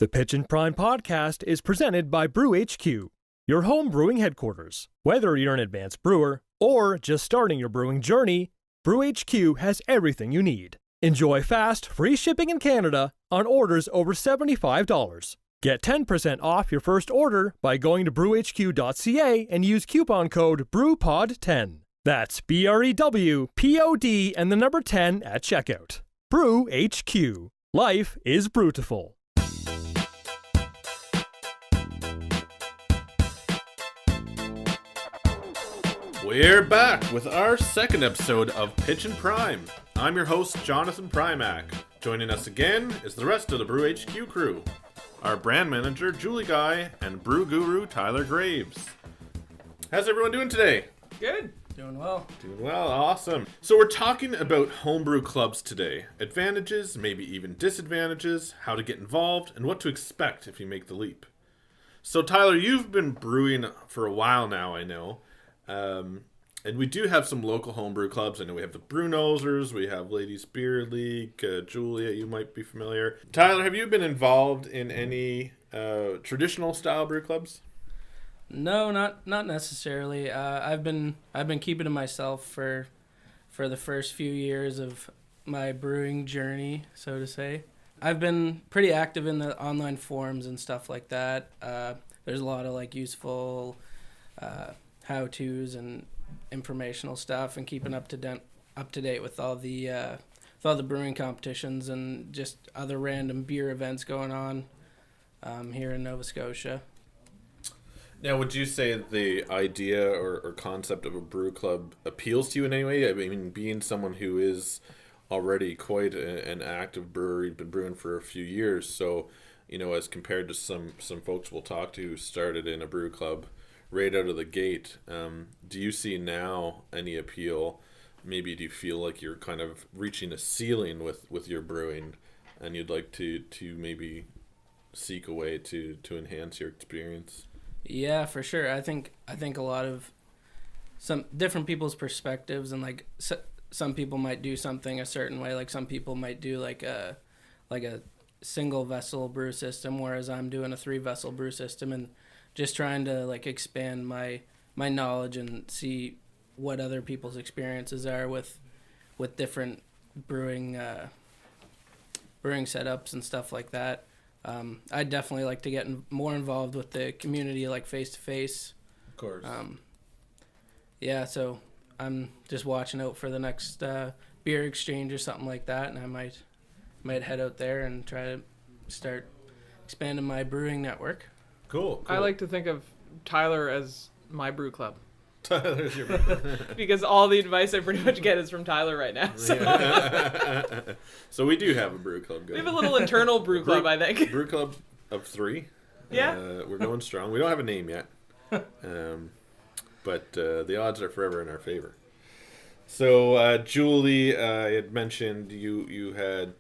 The Pitch and Prime podcast is presented by Brew HQ, your home brewing headquarters. Whether you're an advanced brewer or just starting your brewing journey, Brew HQ has everything you need. Enjoy fast, free shipping in Canada on orders over $75. Get 10% off your first order by going to brewhq.ca and use coupon code BREWPOD10. That's BREWPOD and the number 10 at checkout. Brew HQ. Life is brewtiful. We're back with our second episode of Pitch and Prime. I'm your host, Jonathan Primack. Joining us again is the rest of the Brew HQ crew. Our brand manager, Julie Guy, and brew guru, Tyler Graves. How's everyone doing today? Good. Doing well. Doing well, awesome. So we're talking about homebrew clubs today. Advantages, maybe even disadvantages, how to get involved, and what to expect if you make the leap. So Tyler, you've been brewing for a while now, I know. And we do have some local homebrew clubs. I know we have the Brewnosers, we have Ladies Beer League, Julia, you might be familiar. Tyler, have you been involved in any traditional style brew clubs? No, not necessarily. I've been keeping to myself for the first few years of my brewing journey, so to say. I've been pretty active in the online forums and stuff like that. There's a lot of like useful how-tos and informational stuff, and keeping up to date with all the brewing competitions and just other random beer events going on here in Nova Scotia. Now, would you say the idea or concept of a brew club appeals to you in any way? I mean, being someone who is already quite an active brewer, you've been brewing for a few years, so, you know, as compared to some folks we'll talk to who started in a brew club right out of the gate, do you see now any appeal? Maybe do you feel like you're kind of reaching a ceiling with your brewing and you'd like to maybe seek a way to enhance your experience? Yeah, for sure. I think a lot of some different people's perspectives, and like some people might do something a certain way. Like some people might do like a single vessel brew system, whereas I'm doing a 3-vessel brew system, and just trying to like expand my knowledge and see what other people's experiences are with different brewing setups and stuff like that. I'd definitely like to get more involved with the community, like face to face. Of course. Yeah, so I'm just watching out for the next beer exchange or something like that, and I might head out there and try to start expanding my brewing network. Cool. I like to think of Tyler as my brew club. Tyler's your Because all the advice I pretty much get is from Tyler right now. So, So we do have a brew club going. we have a little internal brew club, I think. Brew club of 3. Yeah. We're going strong. We don't have a name yet. But the odds are forever in our favor. So Julie, I had mentioned you had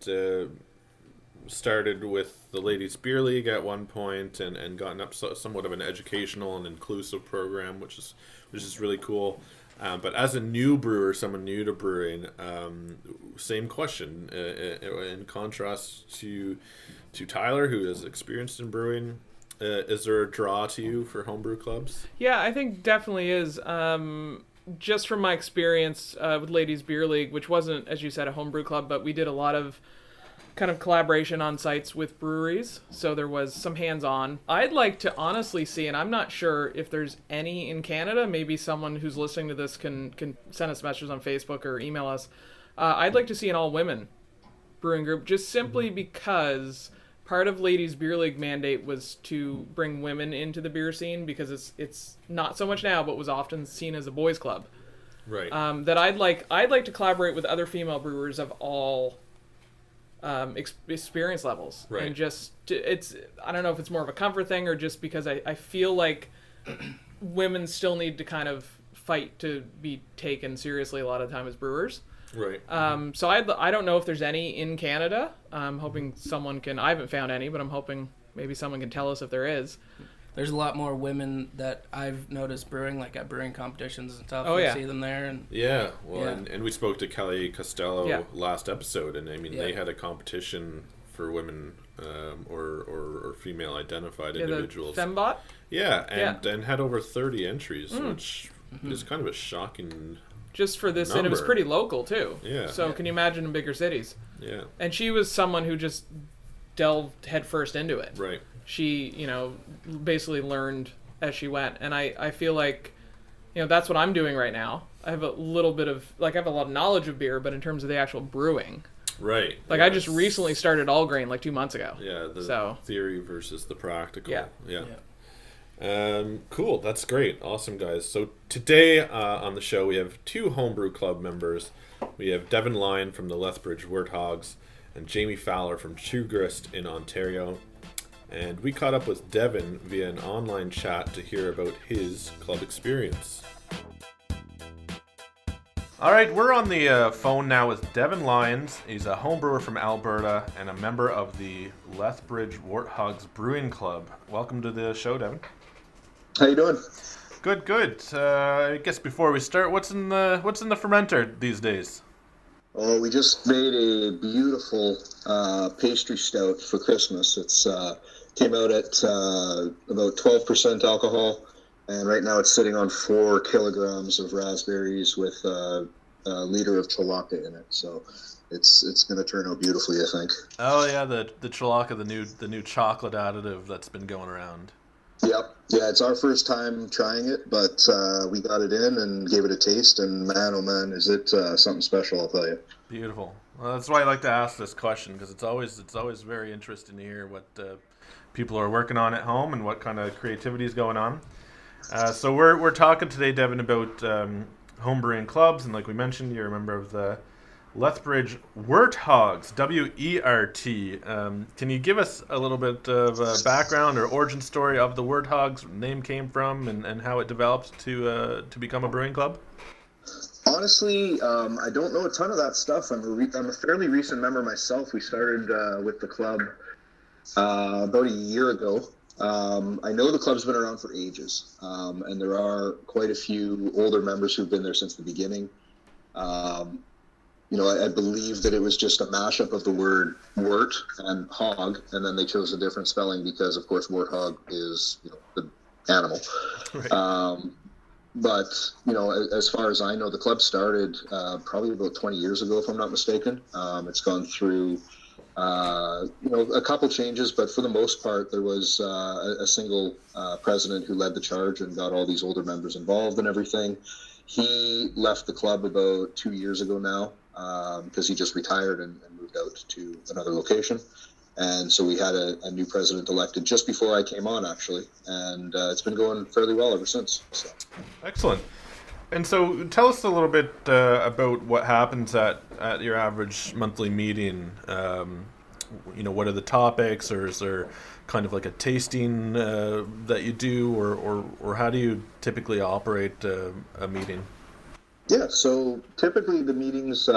started with the Ladies Beer League at one point and gotten up somewhat of an educational and inclusive program, which is really cool. But as a new brewer, someone new to brewing, same question. In contrast to Tyler, who is experienced in brewing, is there a draw to you for homebrew clubs? Yeah, I think definitely is. Just from my experience with Ladies Beer League, which wasn't, as you said, a homebrew club, but we did a lot of kind of collaboration on sites with breweries, so there was some hands-on. I'd like to honestly see, and I'm not sure if there's any in Canada, maybe someone who's listening to this can send us messages on Facebook or email us. I'd like to see an all-women brewing group, just simply because part of Ladies Beer League mandate was to bring women into the beer scene, because it's not so much now, but was often seen as a boys' club. Right. That I'd like to collaborate with other female brewers of all experience levels, right. And just I don't know if it's more of a comfort thing or just because I feel like women still need to kind of fight to be taken seriously a lot of the time as brewers. Right. So I don't know if there's any in Canada. I'm hoping someone can. I haven't found any, but I'm hoping maybe someone can tell us if there is. There's a lot more women that I've noticed brewing, like at brewing competitions and stuff. Oh, yeah. See them there. And Yeah, well, Yeah. And we spoke to Kelly Costello Yeah. last episode, and I mean, Yeah. they had a competition for women or or female identified Yeah, individuals. the Fembot. Yeah, and had over 30 entries, which is kind of a shocking just for this, and it was number. pretty local too. Yeah. So can you imagine in bigger cities? Yeah. And she was someone who just delved headfirst into it. Right. She, basically learned as she went, and I feel like, that's what I'm doing right now. I have a little bit of I have a lot of knowledge of beer, but in terms of the actual brewing. Right. I just recently started all grain 2 months ago. Yeah, theory versus the practical. Yeah. Cool. That's great. Awesome, guys. So today on the show we have 2 Homebrew Club members. We have Devon Lyons from the Lethbridge Werthogs and Jamie Fowler from True Grist in Ontario. And we caught up with Devon via an online chat to hear about his club experience. All right, we're on the phone now with Devon Lyons. He's a homebrewer from Alberta and a member of the Lethbridge Werthogs Brewing Club. Welcome to the show, Devon. How you doing? Good. I guess before we start, what's in the fermenter these days? Well, we just made a beautiful pastry stout for Christmas. It's came out at about 12% alcohol, and right now it's sitting on 4 kilograms of raspberries with a liter of chalaka in it. So it's going to turn out beautifully, I think. Oh yeah, the chalaka, the new chocolate additive that's been going around. Yep. Yeah, it's our first time trying it, but we got it in and gave it a taste, and man, oh man, is it something special, I'll tell you. Beautiful. Well, that's why I like to ask this question, because it's always very interesting to hear what people are working on at home and what kind of creativity is going on. So we're talking today, Devon, about homebrewing clubs, and like we mentioned, you're a member of the Lethbridge Werthogs, W-E-R-T. Can you give us a little bit of a background or origin story of the Werthogs, name came from, and how it developed to become a brewing club? Honestly, I don't know a ton of that stuff. I'm a fairly recent member myself. We started with the club about a year ago. I know the club's been around for ages, and there are quite a few older members who've been there since the beginning. I believe that it was just a mashup of the word wort and hog, and then they chose a different spelling because, of course, warthog is the animal. Right. But as far as I know, the club started probably about 20 years ago, if I'm not mistaken. It's gone through a couple changes, but for the most part, there was a single president who led the charge and got all these older members involved and everything. He left the club about 2 years ago now because he just retired and moved out to another location. And so we had a new president elected just before I came on, actually. And it's been going fairly well ever since. So. Excellent. And so tell us a little bit about what happens at your average monthly meeting. What are the topics, or is there kind of like a tasting that you do, or how do you typically operate a meeting? Yeah, so typically the meetings,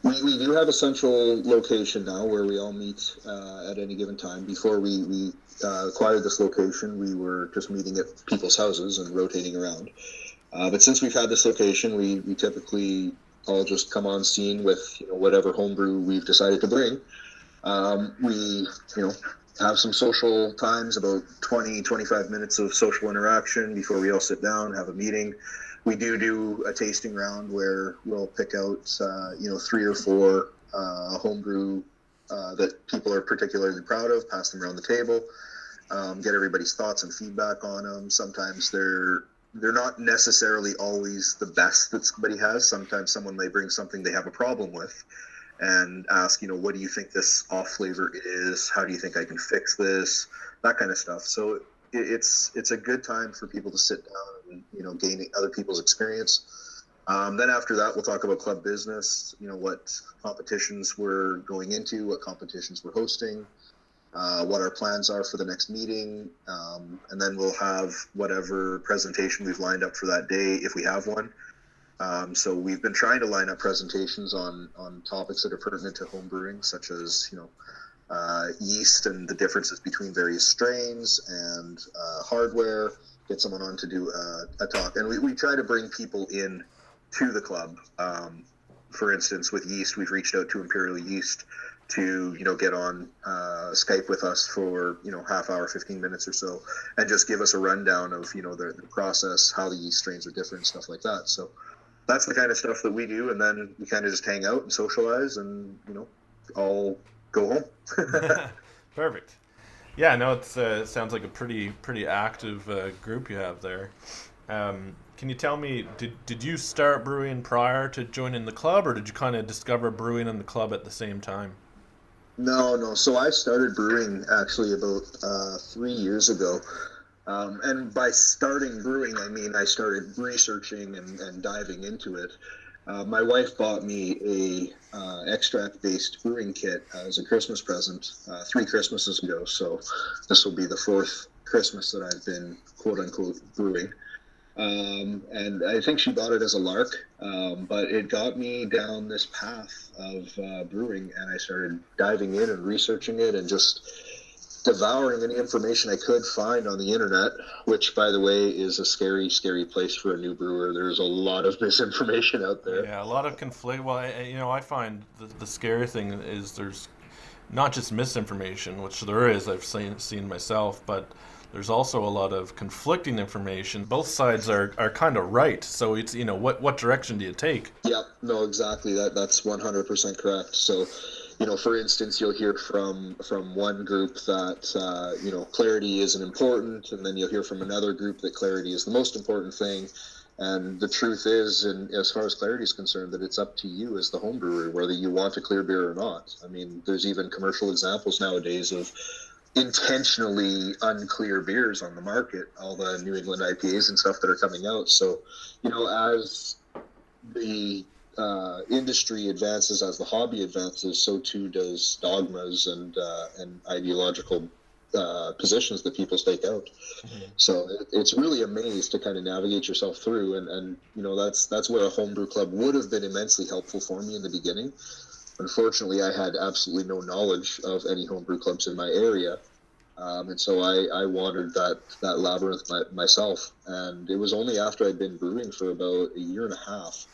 we do have a central location now where we all meet at any given time. Before we acquired this location, we were just meeting at people's houses and rotating around. But since we've had this location, we typically all just come on scene with whatever homebrew we've decided to bring. We have some social times, about 20-25 minutes of social interaction before we all sit down, have a meeting. We do a tasting round where we'll pick out 3 or 4 homebrew that people are particularly proud of, pass them around the table, get everybody's thoughts and feedback on them. Sometimes they're not necessarily always the best that somebody has. Sometimes someone may bring something they have a problem with and ask, what do you think this off flavor is? How do you think I can fix this? That kind of stuff. So it's a good time for people to sit down and, gain other people's experience. Then after that, we'll talk about club business, what competitions we're going into, what competitions we're hosting, what our plans are for the next meeting, and then we'll have whatever presentation we've lined up for that day, if we have one. So we've been trying to line up presentations on topics that are pertinent to home brewing, such as, yeast and the differences between various strains and hardware, get someone on to do a talk. And we try to bring people in to the club. For instance, with yeast, we've reached out to Imperial Yeast to, get on Skype with us for, half hour, 15 minutes or so, and just give us a rundown of, the process, how the yeast strains are different, stuff like that. So that's the kind of stuff that we do. And then we kind of just hang out and socialize and, all go home. Perfect. Yeah, no, it sounds like a pretty active group you have there. Can you tell me, did you start brewing prior to joining the club, or did you kind of discover brewing in the club at the same time? No. So I started brewing actually about 3 years ago. And by starting brewing, I mean I started researching and diving into it. My wife bought me a extract-based brewing kit as a Christmas present 3 Christmases ago. So this will be the 4th Christmas that I've been quote-unquote brewing. And I think she bought it as a lark, but it got me down this path of brewing, and I started diving in and researching it and just devouring any information I could find on the internet, which, by the way, is a scary, scary place for a new brewer. There's a lot of misinformation out there. Yeah, a lot of conflict. Well, I find the scary thing is there's not just misinformation, which there is, I've seen myself, but there's also a lot of conflicting information. Both sides are kind of right. So it's, what direction do you take? Yeah, no, exactly. That's 100% correct. So, for instance, you'll hear from one group that, clarity isn't important. And then you'll hear from another group that clarity is the most important thing. And the truth is, and as far as clarity is concerned, that it's up to you as the home brewer, whether you want a clear beer or not. I mean, there's even commercial examples nowadays of intentionally unclear beers on the market, all the New England IPAs and stuff that are coming out. So, as the industry advances, as the hobby advances, so too does dogmas and ideological positions that people stake out. Mm-hmm. So it's really a maze to kind of navigate yourself through, and that's where a homebrew club would have been immensely helpful for me in the beginning. Unfortunately, I had absolutely no knowledge of any homebrew clubs in my area, and so I wandered that labyrinth myself. And it was only after I'd been brewing for about a year and a half,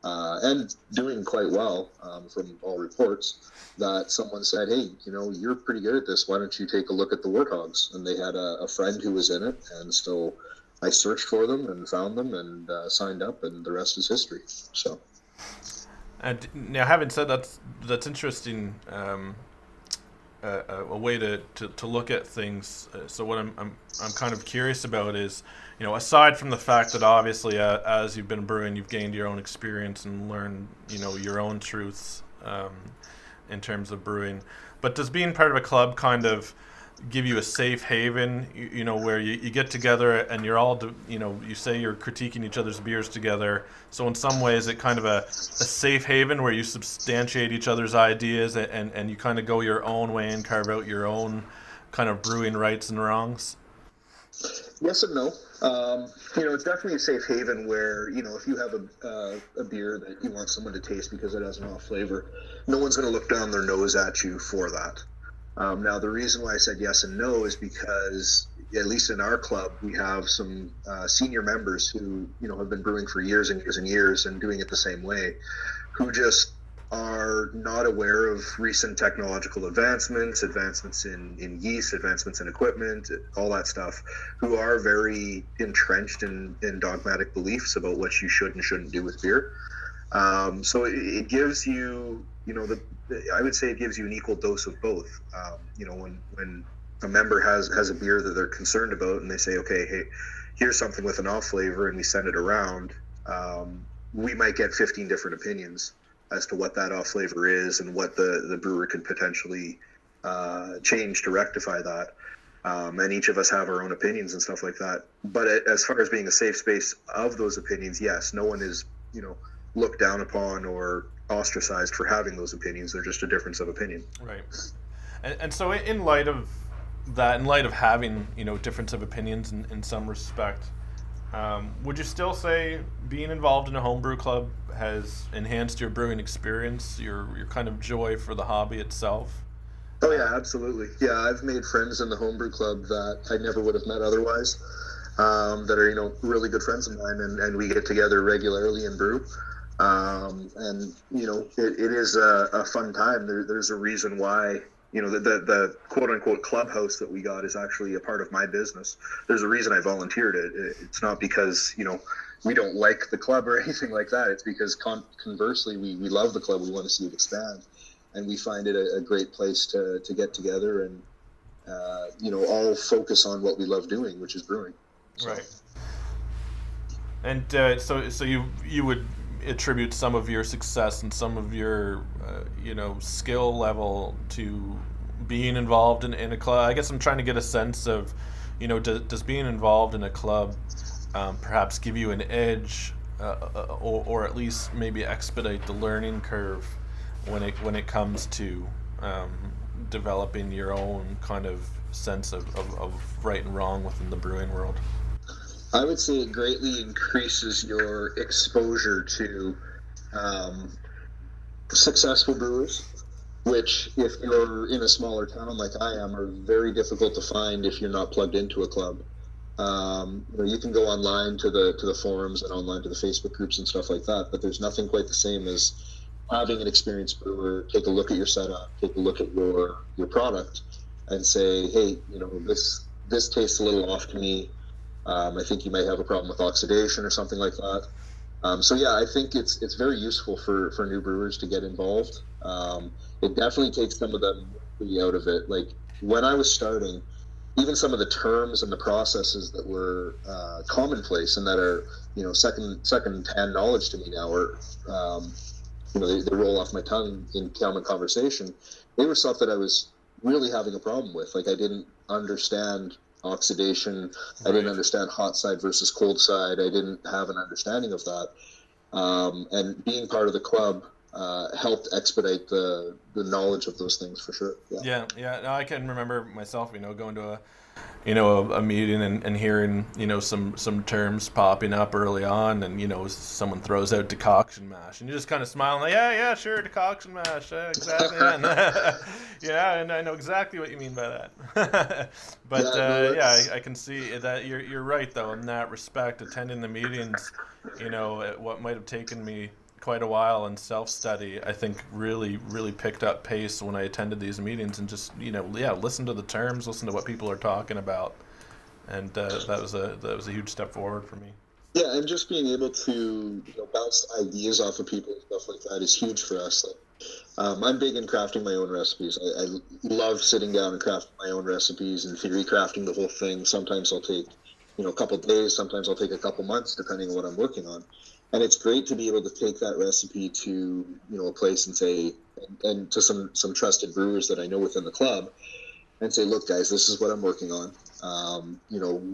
and doing quite well from all reports, that someone said, "Hey, you're pretty good at this. Why don't you take a look at the Werthogs?" And they had a friend who was in it, and so I searched for them and found them and signed up, and the rest is history. So. And now, having said that's interesting, a way to look at things. So what I'm kind of curious about is, aside from the fact that obviously as you've been brewing, you've gained your own experience and learned your own truths in terms of brewing, but does being part of a club kind of give you a safe haven, where you get together and you're all, you say you're critiquing each other's beers together. So in some ways it kind of a safe haven where you substantiate each other's ideas and you kind of go your own way and carve out your own kind of brewing rights and wrongs? Yes and no. It's definitely a safe haven where, if you have a beer that you want someone to taste because it has an off flavor, no one's going to look down their nose at you for that. Now, the reason why I said yes and no is because, at least in our club, we have some senior members who, have been brewing for years and years and years and doing it the same way, who just are not aware of recent technological advancements in yeast, advancements in equipment, all that stuff, who are very entrenched in dogmatic beliefs about what you should and shouldn't do with beer. So it gives you, I would say it gives you an equal dose of both. When a member has a beer that they're concerned about and they say, okay, hey, here's something with an off flavor, and we send it around, we might get 15 different opinions as to what that off flavor is and what the brewer could potentially change to rectify that. And each of us have our own opinions and stuff like that. But as far as being a safe space of those opinions, yes, no one is, looked down upon or ostracized for having those opinions. They're just a difference of opinion. Right. And so in light of that, in light of having, difference of opinions in some respect, would you still say being involved in a homebrew club has enhanced your brewing experience, your kind of joy for the hobby itself? Oh yeah, absolutely. Yeah, I've made friends in the homebrew club that I never would have met otherwise, that are, really good friends of mine, and we get together regularly and brew. And it is a fun time. There's a reason why the quote unquote clubhouse that we got is actually a part of my business. There's a reason I volunteered it. It's not because we don't like the club or anything like that. It's because conversely we love the club. We want to see it expand, and we find it a great place to get together and all focus on what we love doing, which is brewing. So. Right. And so you would attribute some of your success and some of your skill level to being involved in a club. I guess I'm trying to get a sense of does being involved in a club perhaps give you an edge or at least maybe expedite the learning curve when it comes to developing your own kind of sense of right and wrong within the brewing world? I would say it greatly increases your exposure to successful brewers, which, if you're in a smaller town like I am, are very difficult to find if you're not plugged into a club. You can go online to the forums and online to the Facebook groups and stuff like that, but there's nothing quite the same as having an experienced brewer take a look at your setup, take a look at your product, and say, hey, this tastes a little off to me. I think you might have a problem with oxidation or something like that. So yeah, I think it's very useful for new brewers to get involved. It definitely takes some of the mystery out of it. Like when I was starting, even some of the terms and the processes that were commonplace and that are second hand knowledge to me now, or they roll off my tongue in common conversation. They were stuff that I was really having a problem with. Like I didn't understand oxidation. I didn't understand hot side versus cold side. I didn't have an understanding of that. And being part of the club helped expedite the knowledge of those things for sure. Yeah. No, I can remember myself, going to a meeting and hearing, some terms popping up early on, and, someone throws out decoction mash, and you just kind of smile and like, yeah, sure, decoction mash, exactly. Yeah, and I know exactly what you mean by that. But I can see that you're right though in that respect. Attending the meetings, what might have taken me quite a while in self-study, I think really picked up pace when I attended these meetings and just listen to the terms, listen to what people are talking about, and that was a huge step forward for me. Yeah, and just being able to bounce ideas off of people and stuff like that is huge for us. I'm big in crafting my own recipes. I love sitting down and crafting my own recipes and theory crafting the whole thing. Sometimes I'll take a couple days, sometimes I'll take a couple months depending on what I'm working on. And it's great to be able to take that recipe to a place and say, and to some trusted brewers that I know within the club, and say, look, guys, this is what I'm working on.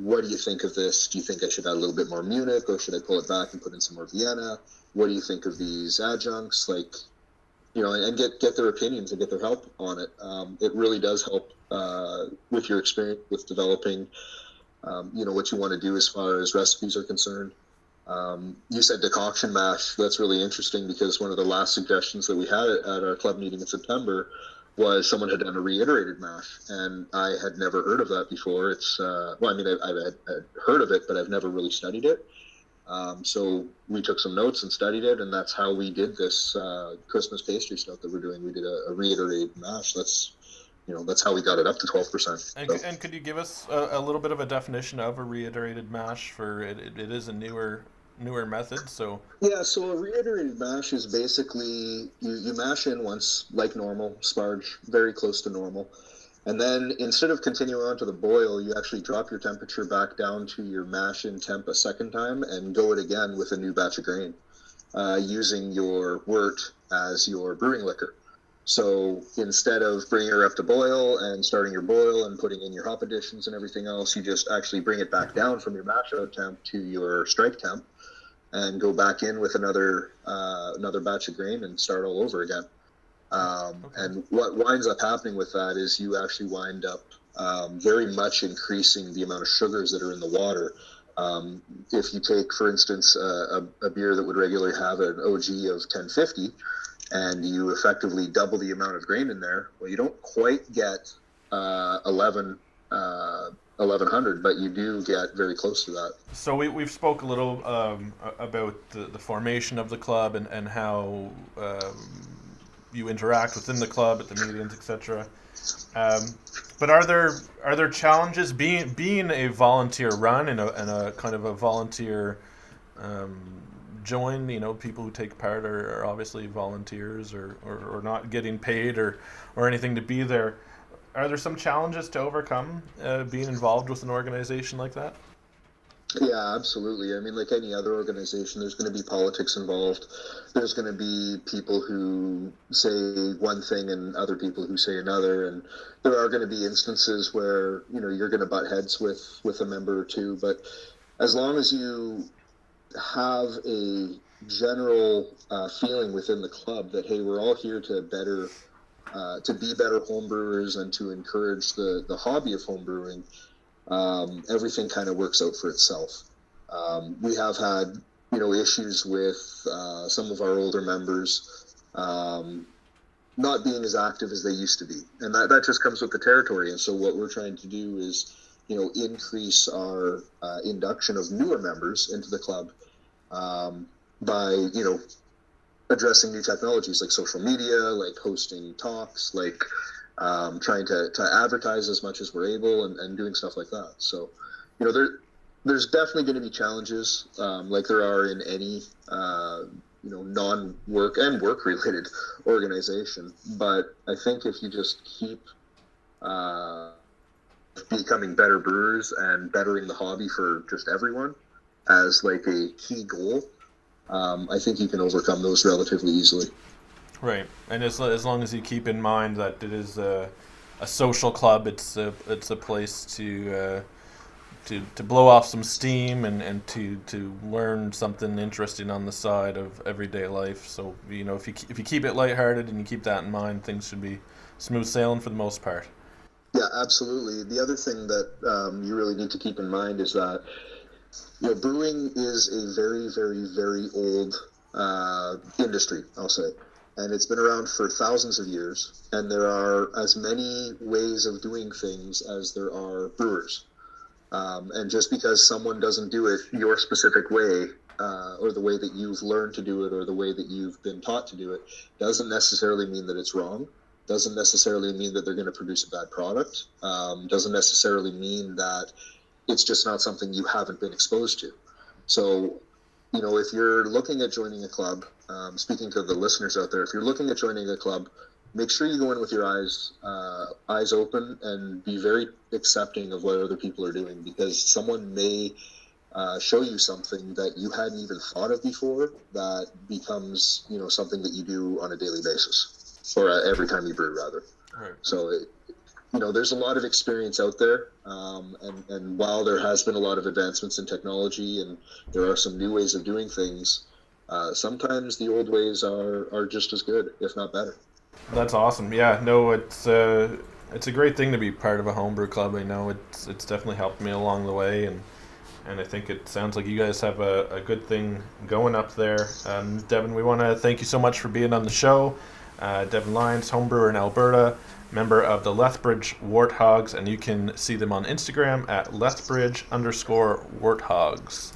What do you think of this? Do you think I should add a little bit more Munich, or should I pull it back and put in some more Vienna? What do you think of these adjuncts? And get their opinions and get their help on it. It really does help with your experience with developing, what you want to do as far as recipes are concerned. You said decoction mash. That's really interesting because one of the last suggestions that we had at our club meeting in September was someone had done a reiterated mash, and I had never heard of that before. It's I've heard of it, but I've never really studied it. So we took some notes and studied it, and that's how we did this Christmas pastry stout that we're doing. We did a reiterated mash. That's how we got it up to 12%. And could you give us a little bit of a definition of a reiterated mash? For it is a newer method, so so a reiterated mash is basically you mash in once like normal, sparge very close to normal, and then instead of continuing on to the boil, you actually drop your temperature back down to your mash in temp a second time and go it again with a new batch of grain, using your wort as your brewing liquor. So instead of bringing her up to boil and starting your boil and putting in your hop additions and everything else, you just actually bring it back down from your mash out temp to your strike temp and go back in with another batch of grain and start all over again. And what winds up happening with that is you actually wind up very much increasing the amount of sugars that are in the water. If you take, for instance, a beer that would regularly have an OG of 1050, and you effectively double the amount of grain in there, well, you don't quite get 11 1100, but you do get very close to that. So we've spoke a little about the formation of the club and how you interact within the club at the meetings, etc. But are there challenges being a volunteer run and a kind of a volunteer join? You know, people who take part are obviously volunteers or not getting paid or anything to be there. Are there some challenges to overcome being involved with an organization like that? Yeah, absolutely. I mean, like any other organization, there's going to be politics involved. There's going to be people who say one thing and other people who say another. And there are going to be instances where, you know, you're going to butt heads with a member or two. But as long as you have a general feeling within the club that, hey, we're all here to be better homebrewers and to encourage the hobby of homebrewing, everything kind of works out for itself. We have had, you know, issues with some of our older members not being as active as they used to be, and that just comes with the territory. And so what we're trying to do is, you know, increase our induction of newer members into the club by, you know, addressing new technologies like social media, like hosting talks, like trying to advertise as much as we're able and doing stuff like that. So, you know, there's definitely going to be challenges like there are in any, you know, non-work and work-related organization. But I think if you just keep becoming better brewers and bettering the hobby for just everyone as like a key goal, I think you can overcome those relatively easily. Right, and as long as you keep in mind that it is a social club, it's a place to blow off some steam and to learn something interesting on the side of everyday life. So, you know, if you keep it lighthearted and you keep that in mind, things should be smooth sailing for the most part. Yeah, absolutely. The other thing that you really need to keep in mind is that, you know, brewing is a very, very, very old industry, I'll say. And it's been around for thousands of years. And there are as many ways of doing things as there are brewers. And just because someone doesn't do it your specific way, or the way that you've learned to do it, or the way that you've been taught to do it, doesn't necessarily mean that it's wrong. Doesn't necessarily mean that they're going to produce a bad product. Doesn't necessarily mean that it's just not something you haven't been exposed to. So, you know, if you're looking at joining a club, speaking to the listeners out there, if you're looking at joining a club, make sure you go in with your eyes open and be very accepting of what other people are doing, because someone may show you something that you hadn't even thought of before that becomes, you know, something that you do on a daily basis, or every time you brew, rather. Right. So, you know, there's a lot of experience out there, and while there has been a lot of advancements in technology and there are some new ways of doing things, sometimes the old ways are just as good, if not better. That's awesome. Yeah, no, it's a great thing to be part of a homebrew club. I know it's definitely helped me along the way, and I think it sounds like you guys have a good thing going up there. Devon, we want to thank you so much for being on the show. Devon Lyons, homebrewer in Alberta, member of the Lethbridge Werthogs, and you can see them on Instagram at Lethbridge_Werthogs.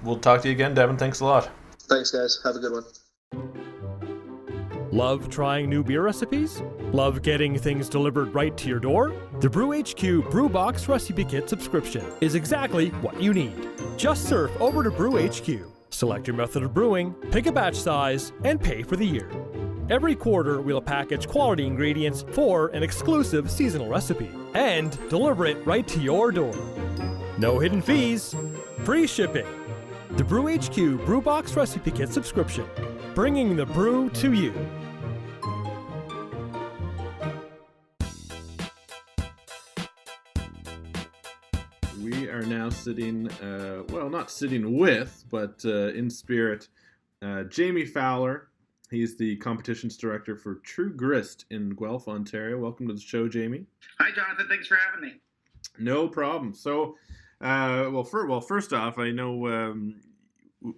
We'll talk to you again, Devon. Thanks a lot. Thanks, guys. Have a good one. Love trying new beer recipes? Love getting things delivered right to your door? The Brew HQ Brew Box Recipe Kit subscription is exactly what you need. Just surf over to Brew HQ, select your method of brewing, pick a batch size, and pay for the year. Every quarter, we'll package quality ingredients for an exclusive seasonal recipe and deliver it right to your door. No hidden fees, free shipping. The Brew HQ Brew Box Recipe Kit subscription, bringing the brew to you. We are now sitting, not sitting with, but in spirit, Jamie Fowler. He's the competitions director for True Grist in Guelph, Ontario. Welcome to the show, Jamie. Hi, Jonathan. Thanks for having me. No problem. So, first off, I know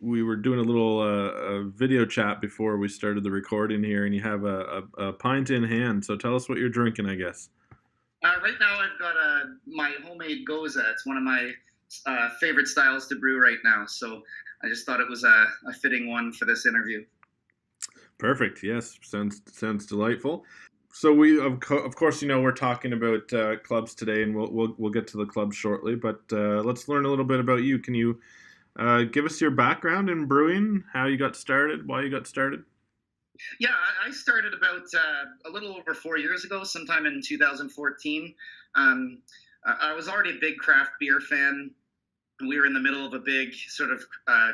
we were doing a little video chat before we started the recording here, and you have a pint in hand. So tell us what you're drinking, I guess. Right now, I've got a my homemade goza. It's one of my favorite styles to brew right now. So I just thought it was a fitting one for this interview. Perfect. Yes, sounds delightful. So we of course we're talking about clubs today, and we'll get to the club shortly. But let's learn a little bit about you. Can you give us your background in brewing? How you got started? Why you got started? Yeah, I started about a little over 4 years ago, sometime in 2014. I was already a big craft beer fan. We were in the middle of a big sort of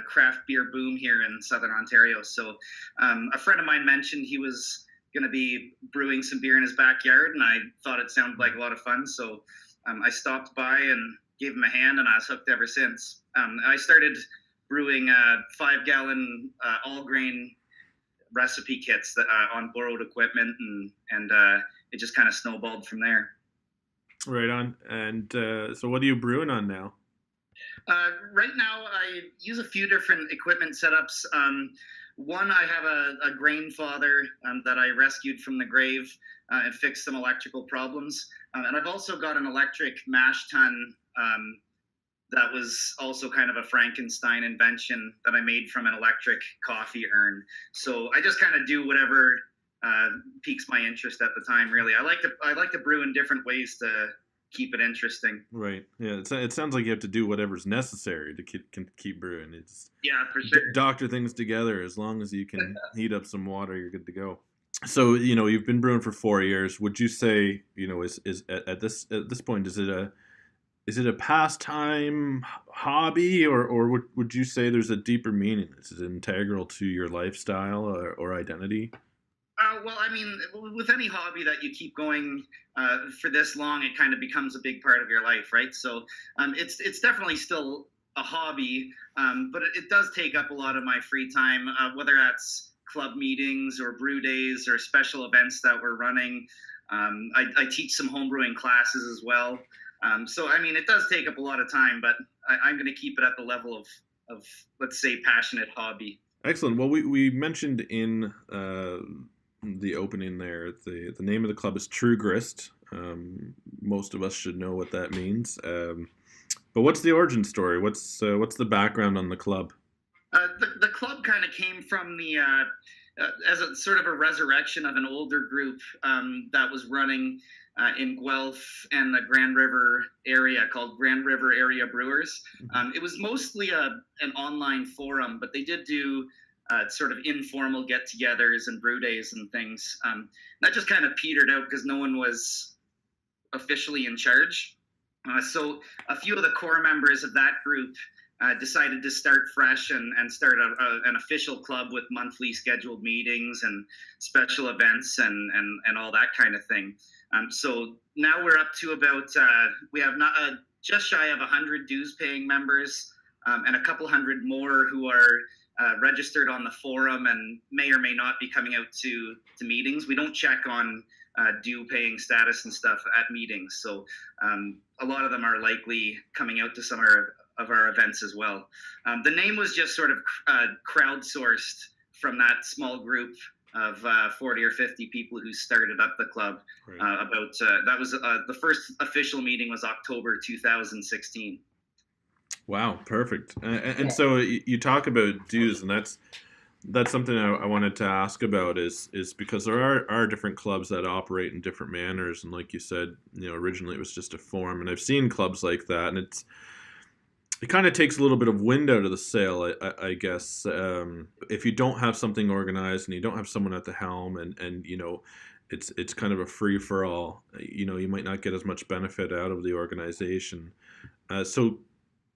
craft beer boom here in Southern Ontario. So a friend of mine mentioned he was going to be brewing some beer in his backyard, and I thought it sounded like a lot of fun. So I stopped by and gave him a hand, and I was hooked ever since. I started brewing 5-gallon all-grain recipe kits that, on borrowed equipment, and it just kind of snowballed from there. Right on. And so what are you brewing on now? Right now, I use a few different equipment setups. One, I have a grainfather that I rescued from the grave and fixed some electrical problems. And I've also got an electric mash tun that was also kind of a Frankenstein invention that I made from an electric coffee urn. So I just kind of do whatever piques my interest at the time, really. I like to brew in different ways to keep it interesting. Right. Yeah. It sounds like you have to do whatever's necessary to keep brewing. It's for sure. Doctor things together. As long as you can heat up some water, you're good to go. So you've been brewing for 4 years. Would you say is at this point is it a pastime, hobby, or would you say there's a deeper meaning? Is it integral to your lifestyle or identity? Well, I mean, with any hobby that you keep going for this long, it kind of becomes a big part of your life, right? So it's definitely still a hobby, but it does take up a lot of my free time, whether that's club meetings or brew days or special events that we're running. I teach some homebrewing classes as well. So, I mean, it does take up a lot of time, but I'm going to keep it at the level of, let's say, passionate hobby. Excellent. Well, we mentioned in the opening there, the name of the club is True Grist. Most of us should know what that means. But what's the origin story? What's the background on the club? The club kind of came from the as a sort of a resurrection of an older group that was running in Guelph and the Grand River area called Grand River Area Brewers. It was mostly an online forum, but they did do sort of informal get-togethers and brew days and things. That just kind of petered out because no one was officially in charge. So a few of the core members of that group decided to start fresh and start an official club with monthly scheduled meetings and special events and all that kind of thing. So now we're up to about, we have not just shy of 100 dues-paying members and a couple hundred more who are registered on the forum and may or may not be coming out to meetings. We don't check on due-paying status and stuff at meetings. So a lot of them are likely coming out to some of our events as well. The name was just sort of crowdsourced from that small group of 40 or 50 people who started up the club. Right. That was the first official meeting was October 2016. Wow, perfect. And so you talk about dues, and that's something I wanted to ask about is because there are different clubs that operate in different manners, and like you said, originally it was just a forum, and I've seen clubs like that, and it kind of takes a little bit of wind out of the sail, I guess. If you don't have something organized and you don't have someone at the helm, and it's kind of a free for all, you might not get as much benefit out of the organization. So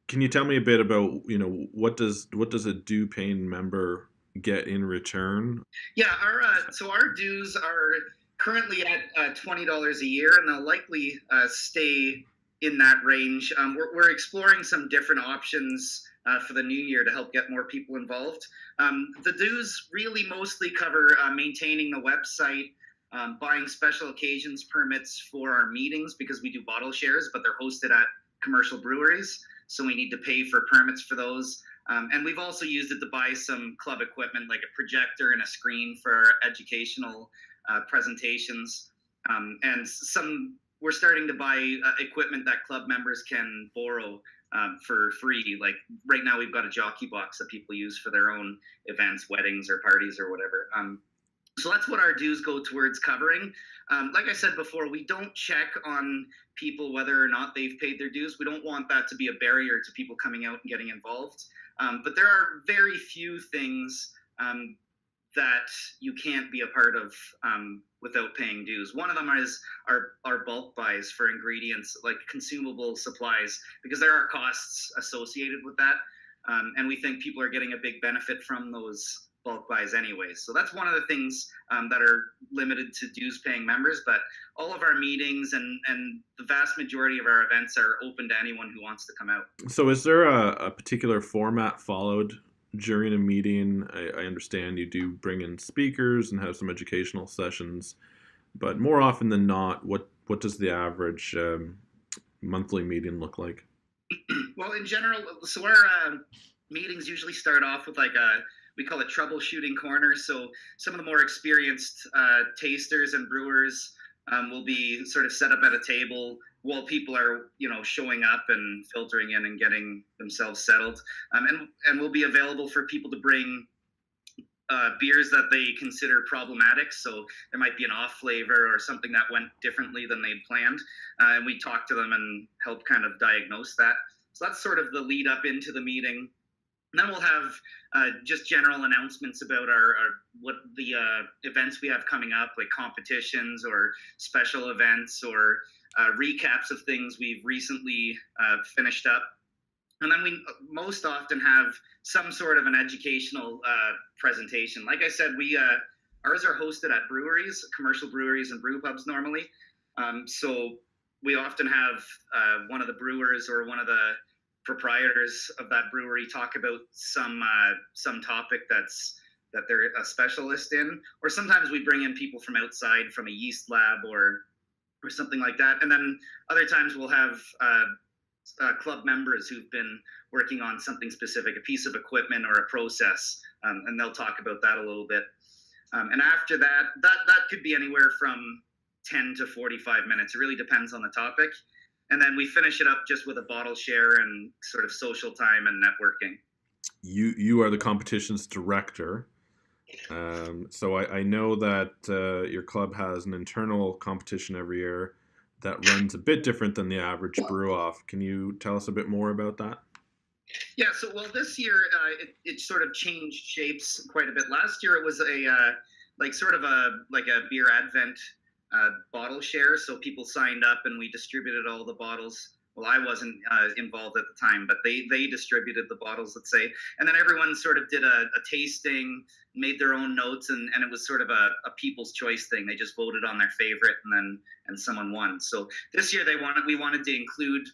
can you tell me a bit about what does a due paying member get in return? Yeah, our dues are currently at $20 a year, and they'll likely stay in that range. We're exploring some different options for the new year to help get more people involved. The dues really mostly cover maintaining the website, buying special occasions permits for our meetings because we do bottle shares, but they're hosted at commercial breweries, so we need to pay for permits for those. And we've also used it to buy some club equipment like a projector and a screen for educational presentations, and some we're starting to buy equipment that club members can borrow for free. Like right now, we've got a jockey box that people use for their own events, weddings or parties or whatever. So that's what our dues go towards covering. Like I said before, we don't check on people whether or not they've paid their dues. We don't want that to be a barrier to people coming out and getting involved. But there are very few things that you can't be a part of without paying dues. One of them is our bulk buys for ingredients, like consumable supplies, because there are costs associated with that. And we think people are getting a big benefit from those bulk buys anyways. So that's one of the things that are limited to dues paying members, but all of our meetings and the vast majority of our events are open to anyone who wants to come out. So is there a particular format followed during a meeting? I understand you do bring in speakers and have some educational sessions, but more often than not, what does the average monthly meeting look like? Well, in general, so our meetings usually start off with we call it troubleshooting corner. So some of the more experienced tasters and brewers will be sort of set up at a table while people are, showing up and filtering in and getting themselves settled. And we'll be available for people to bring beers that they consider problematic. So there might be an off flavor or something that went differently than they'd planned. And we talk to them and help kind of diagnose that. So that's sort of the lead up into the meeting. And then we'll have just general announcements about what the events we have coming up, like competitions or special events or recaps of things we've recently finished up. And then we most often have some sort of an educational presentation. Like I said, ours are hosted at breweries, commercial breweries and brew pubs normally. So we often have one of the brewers or one of the proprietors of that brewery talk about some topic that they're a specialist in, or sometimes we bring in people from outside, from a yeast lab or something like that. And then other times we'll have club members who've been working on something specific, a piece of equipment or a process, and they'll talk about that a little bit. And after that could be anywhere from 10 to 45 minutes. It really depends on the topic. And then we finish it up just with a bottle share and sort of social time and networking. You are the competitions director. So I know that your club has an internal competition every year that runs a bit different than the average brew-off. Can you tell us a bit more about that? Yeah, so this year it sort of changed shapes quite a bit. Last year it was a beer advent bottle share, so people signed up and we distributed all the bottles. Well, I wasn't involved at the time, but they distributed the bottles, let's say, and then everyone sort of did a tasting, made their own notes, and it was sort of a people's choice thing. They just voted on their favorite, and someone won. So this year we wanted to include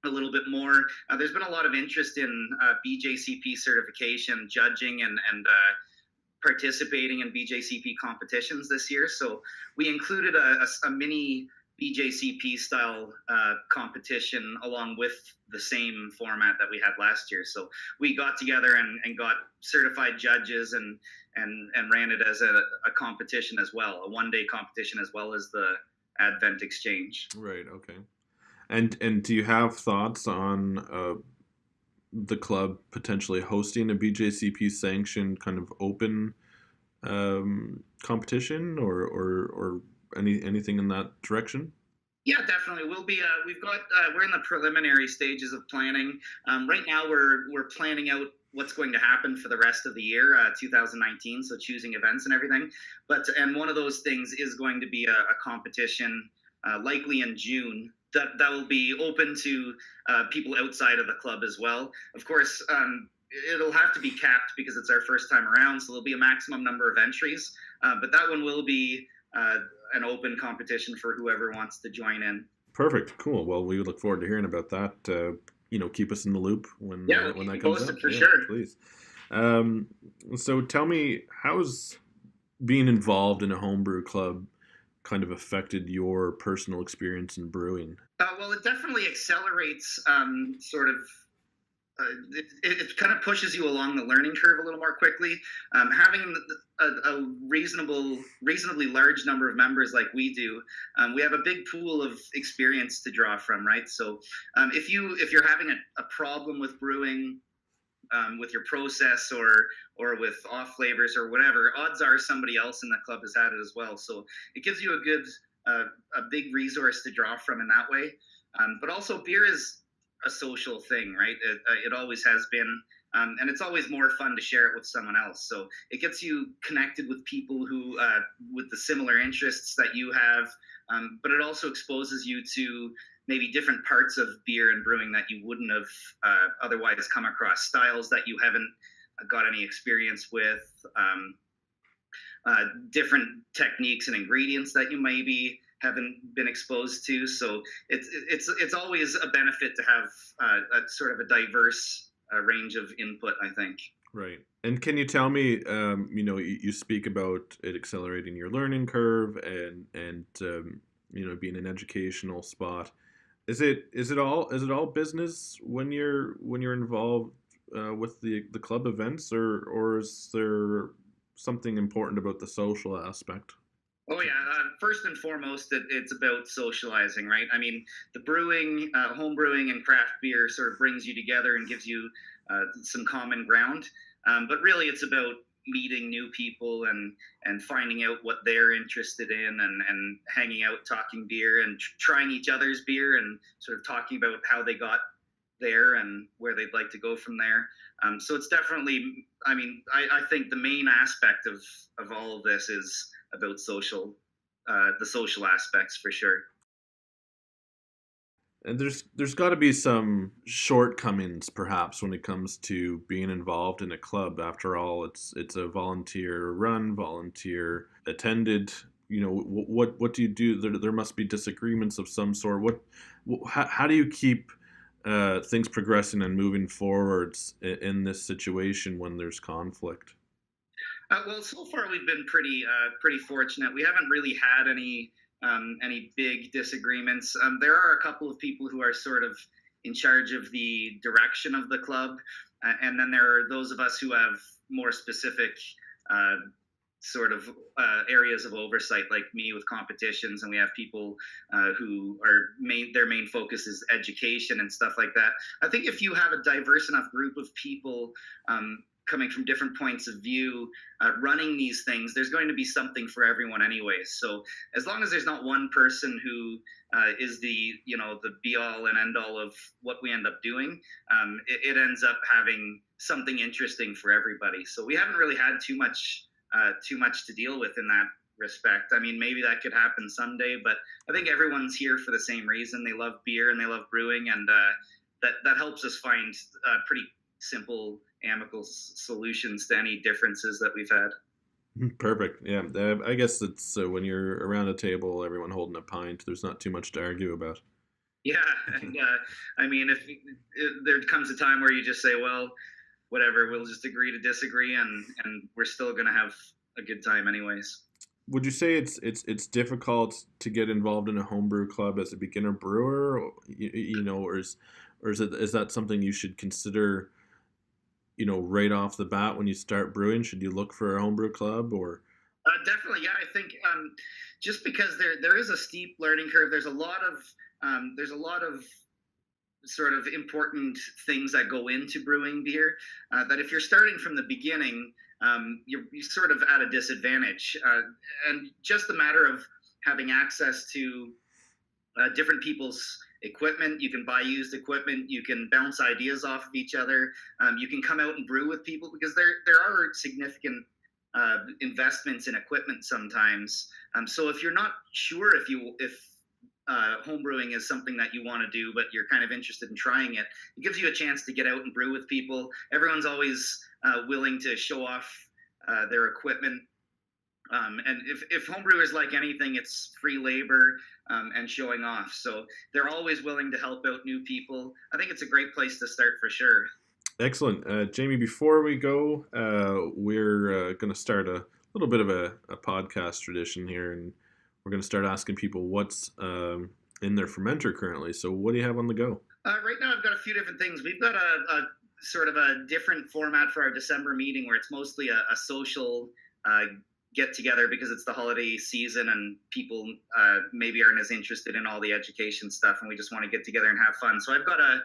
a little bit more. There's been a lot of interest in BJCP certification, judging, and participating in BJCP competitions this year. So we included a mini BJCP style competition along with the same format that we had last year. So we got together and got certified judges and ran it as a competition as well, a one-day competition as well as the Advent Exchange. Right. Okay. And do you have thoughts on the club potentially hosting a BJCP sanctioned kind of open competition or anything in that direction? Yeah, definitely. We'll be. We're in the preliminary stages of planning. Right now, we're planning out what's going to happen for the rest of the year, 2019. So choosing events and everything. And one of those things is going to be a competition, likely in June. That will be open to people outside of the club as well. Of course, it'll have to be capped because it's our first time around, so there'll be a maximum number of entries. But that one will be an open competition for whoever wants to join in. Perfect. Cool. Well, we look forward to hearing about that. Keep us in the loop when that comes up. For sure. Please. So tell me, how's being involved in a homebrew club kind of affected your personal experience in brewing? Well, it definitely accelerates sort of it kind of pushes you along the learning curve a little more quickly. Having a reasonably large number of members like we do, we have a big pool of experience to draw from, right? So if you're having a problem with brewing, with your process or with off flavors or whatever, odds are somebody else in the club has had it as well. So it gives you a big resource to draw from in that way. But also beer is a social thing, right? It always has been, and it's always more fun to share it with someone else. So it gets you connected with people who with the similar interests that you have, but it also exposes you to maybe different parts of beer and brewing that you wouldn't have otherwise come across, styles that you haven't got any experience with, different techniques and ingredients that you maybe haven't been exposed to. So it's always a benefit to have a sort of a diverse range of input, I think. Right. And can you tell me, you speak about it accelerating your learning curve and being an educational spot. Is it all business when you're involved with the club events, or is there something important about the social aspect? Oh yeah, first and foremost, it's about socializing, right? I mean, the brewing, home brewing, and craft beer sort of brings you together and gives you some common ground. But really, it's about meeting new people and finding out what they're interested in and hanging out, talking beer, and trying each other's beer and sort of talking about how they got there and where they'd like to go from there. So it's definitely, I mean, I think the main aspect of all of this is about the social aspects for sure. And there's got to be some shortcomings, perhaps, when it comes to being involved in a club. After all, it's a volunteer run, volunteer attended. What do you do? There must be disagreements of some sort. How do you keep things progressing and moving forwards in this situation when there's conflict? Well, so far we've been pretty fortunate. We haven't really had any big disagreements. There are a couple of people who are sort of in charge of the direction of the club, and then there are those of us who have more specific sort of areas of oversight, like me with competitions, and we have people who are their main focus is education and stuff like that. I think if you have a diverse enough group of people coming from different points of view, running these things, there's going to be something for everyone anyways. So as long as there's not one person who is the be all and end all of what we end up doing, it ends up having something interesting for everybody. So we haven't really had too much to deal with in that respect. I mean, maybe that could happen someday, but I think everyone's here for the same reason. They love beer and they love brewing, and that helps us find pretty simple, amicable solutions to any differences that we've had. Perfect. Yeah, I guess it's when you're around a table, everyone holding a pint, there's not too much to argue about. Yeah, and I mean, if there comes a time where you just say, well, whatever, we'll just agree to disagree, and we're still going to have a good time anyways. Would you say it's difficult to get involved in a homebrew club as a beginner brewer, or is that something you should consider, right off the bat when you start brewing? Should you look for a homebrew club, or? Definitely, yeah. I think just because there is a steep learning curve, there's a lot of sort of important things that go into brewing beer, that if you're starting from the beginning, you're sort of at a disadvantage. And just the matter of having access to different people's equipment, you can buy used equipment, you can bounce ideas off of each other, you can come out and brew with people, because there are significant investments in equipment sometimes. So if you're not sure if homebrewing is something that you want to do, but you're kind of interested in trying it, it gives you a chance to get out and brew with people. Everyone's always willing to show off their equipment. And if homebrewers like anything, it's free labor and showing off. So they're always willing to help out new people. I think it's a great place to start for sure. Excellent. Jamie, before we go, we're going to start a little bit of a podcast tradition here, and we're going to start asking people what's in their fermenter currently. So what do you have on the go? Right now I've got a few different things. We've got a sort of a different format for our December meeting, where it's mostly a social get together, because it's the holiday season and people maybe aren't as interested in all the education stuff, and we just want to get together and have fun. So I've got a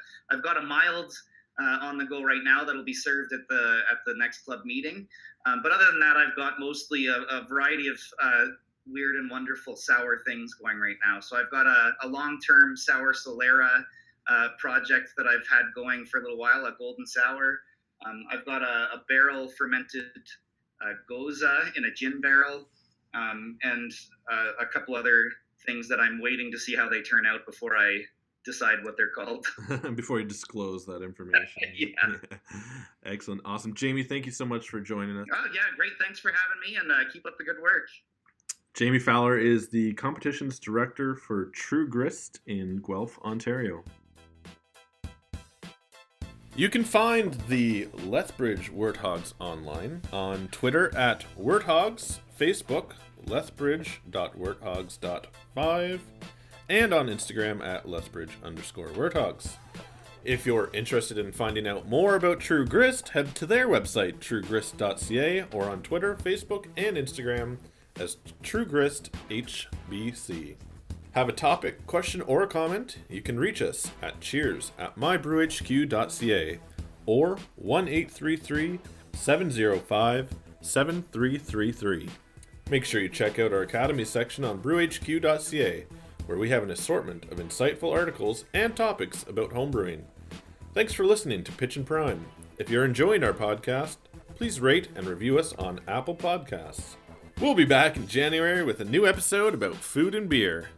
mild on the go right now that'll be served at the next club meeting. But other than that, I've got mostly a variety of weird and wonderful sour things going right now. So I've got a long-term sour Solera project that I've had going for a little while, a golden sour. I've got a barrel fermented Goza in a gin barrel, and a couple other things that I'm waiting to see how they turn out before I decide what they're called. Before you disclose that information. Yeah. Excellent. Awesome. Jamie, thank you so much for joining us. Oh, yeah, great. Thanks for having me, and keep up the good work. Jamie Fowler is the competitions director for True Grist in Guelph, Ontario. You can find the Lethbridge Werthogs online on Twitter at Werthogs, Facebook lethbridge.werthogs.5, and on Instagram at Lethbridge_Werthogs. If you're interested in finding out more about True Grist, head to their website, truegrist.ca, or on Twitter, Facebook, and Instagram as True Grist HBC. Have a topic, question, or a comment? You can reach us at cheers@mybrewhq.ca or 1-833-705-7333. Make sure you check out our Academy section on brewhq.ca, where we have an assortment of insightful articles and topics about homebrewing. Thanks for listening to Pitch and Prime. If you're enjoying our podcast, please rate and review us on Apple Podcasts. We'll be back in January with a new episode about food and beer.